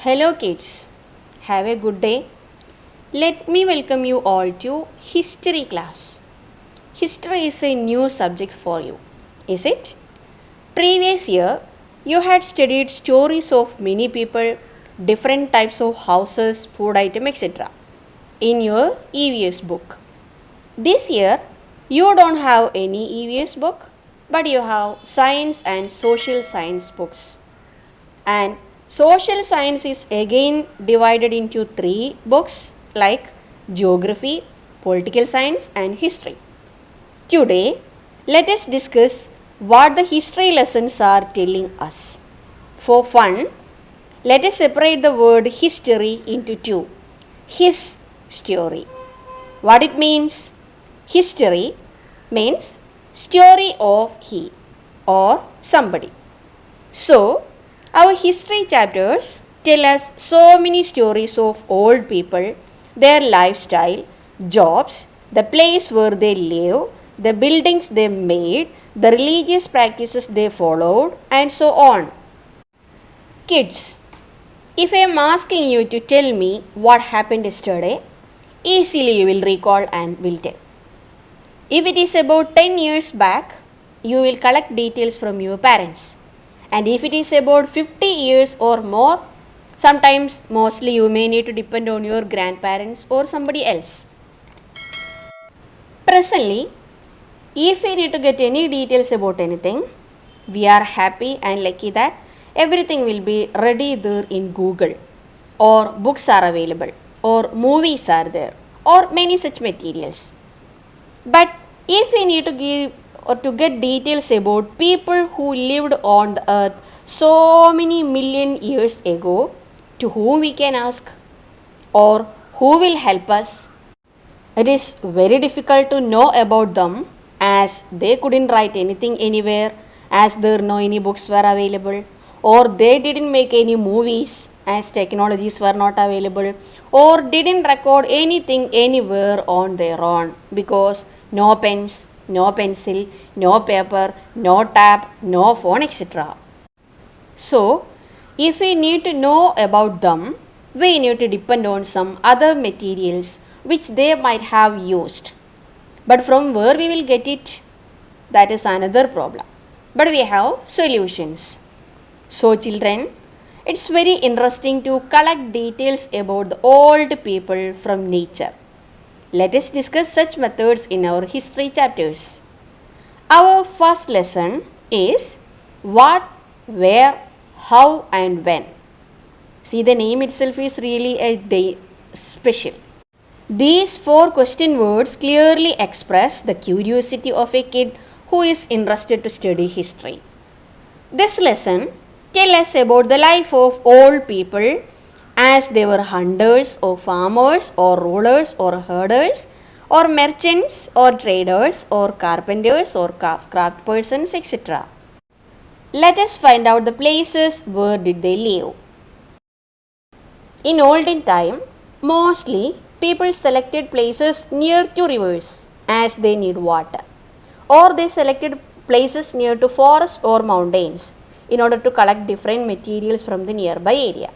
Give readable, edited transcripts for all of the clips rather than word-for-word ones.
Hello kids, have a good day. Let me welcome you all to history class. History is a new subject for you, is it? Previous year, you had studied stories of many people, different types of houses, food item, etc. in your EVS book. This year, you don't have any EVS book, but you have science and social science books. And social science is again divided into three books like geography, political science, and history. Today, let us discuss what the history lessons are telling us. For fun, let us separate the word history into two. His story. What it means? History means story of he or somebody. So, our history chapters tell us so many stories of old people, their lifestyle, jobs, the place where they live, the buildings they made, the religious practices they followed, and so on. Kids, if I am asking you to tell me what happened yesterday, easily you will recall and will tell. If it is about 10 years back, you will collect details from your parents. And if it is about 50 years or more, sometimes mostly you may need to depend on your grandparents or somebody else. Presently, if we need to get any details about anything, we are happy and lucky that everything will be ready there in Google, or books are available, or movies are there, or many such materials. But if we need to give or to get details about people who lived on the earth so many million years ago, to whom we can ask or who will help us? It is very difficult to know about them as they couldn't write anything anywhere, as there no any books were available, or they didn't make any movies as technologies were not available, or didn't record anything anywhere on their own because no pens, no pencil, no paper, no tab, no phone, etc. So, if we need to know about them, we need to depend on some other materials which they might have used. But from where we will get it? That is another problem. But we have solutions. So, children, it's very interesting to collect details about the old people from nature. Let us discuss such methods in our history chapters. Our first lesson is what, where, how and when. See, the name itself is really a day special. These four question words clearly express the curiosity of a kid who is interested to study history. This lesson tells us about the life of old people as they were hunters or farmers or rulers or herders or merchants or traders or carpenters or craft persons, etc. Let us find out the places where did they live. In olden time, mostly people selected places near to rivers as they need water, or they selected places near to forests or mountains in order to collect different materials from the nearby area.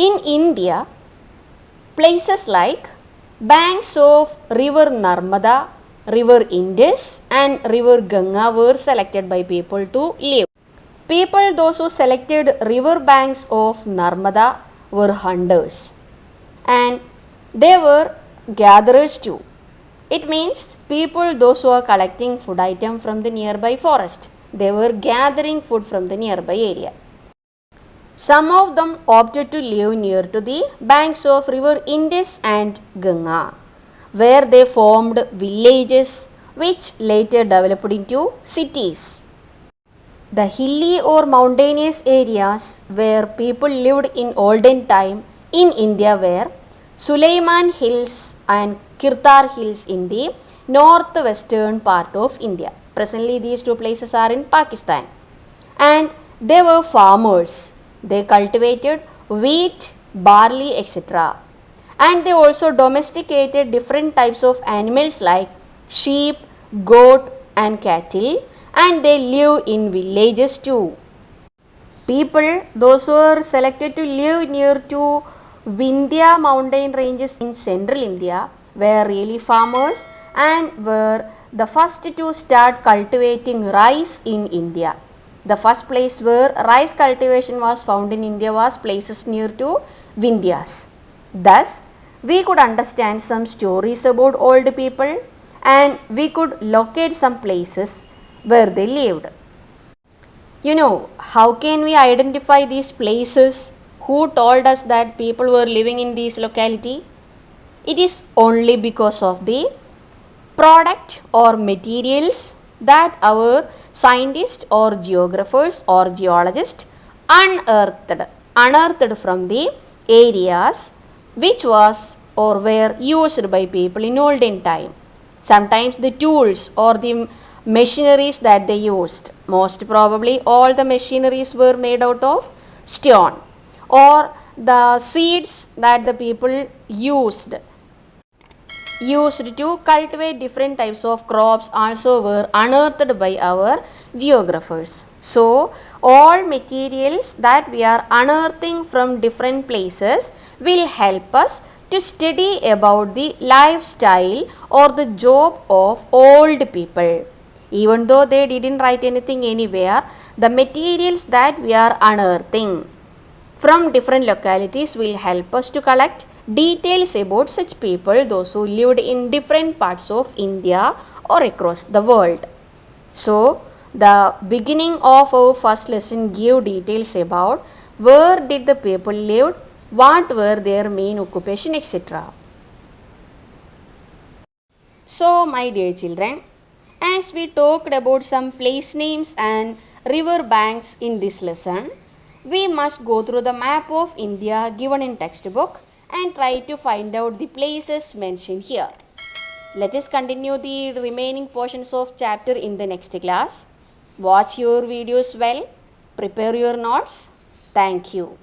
In India, places like banks of river Narmada, river Indus and river Ganga were selected by people to live. People those who selected river banks of Narmada were hunters and they were gatherers too. It means people those who are collecting food item from the nearby forest. They were gathering food from the nearby area. Some of them opted to live near to the banks of river Indus and Ganga, where they formed villages which later developed into cities. The hilly or mountainous areas where people lived in olden time in India were Suleiman Hills and Kirtar Hills in the northwestern part of India. Presently these two places are in Pakistan. And they were farmers. They cultivated wheat, barley, etc. And they also domesticated different types of animals like sheep, goat and cattle, and they live in villages too. People, those who were selected to live near to Vindhya mountain ranges in central India, were really farmers and were the first to start cultivating rice in India. The first place where rice cultivation was found in India was places near to Vindhyas. Thus, we could understand some stories about old people and we could locate some places where they lived. How can we identify these places? Who told us that people were living in these locality? It is only because of the product or materials that our scientists or geographers or geologists unearthed from the areas which was or were used by people in olden time. Sometimes the tools or the machineries that they used, most probably all the machineries were made out of stone, or the seeds that the people used to cultivate different types of crops also were unearthed by our geographers. So, all materials that we are unearthing from different places will help us to study about the lifestyle or the job of old people. Even though they didn't write anything anywhere, the materials that we are unearthing from different localities will help us to collect details about such people, those who lived in different parts of India or across the world. So, the beginning of our first lesson gave details about where did the people live, what were their main occupation, etc. So, my dear children, as we talked about some place names and river banks in this lesson, we must go through the map of India given in textbook and try to find out the places mentioned here. Let us continue the remaining portions of chapter in the next class. Watch your videos well, prepare your notes. Thank you.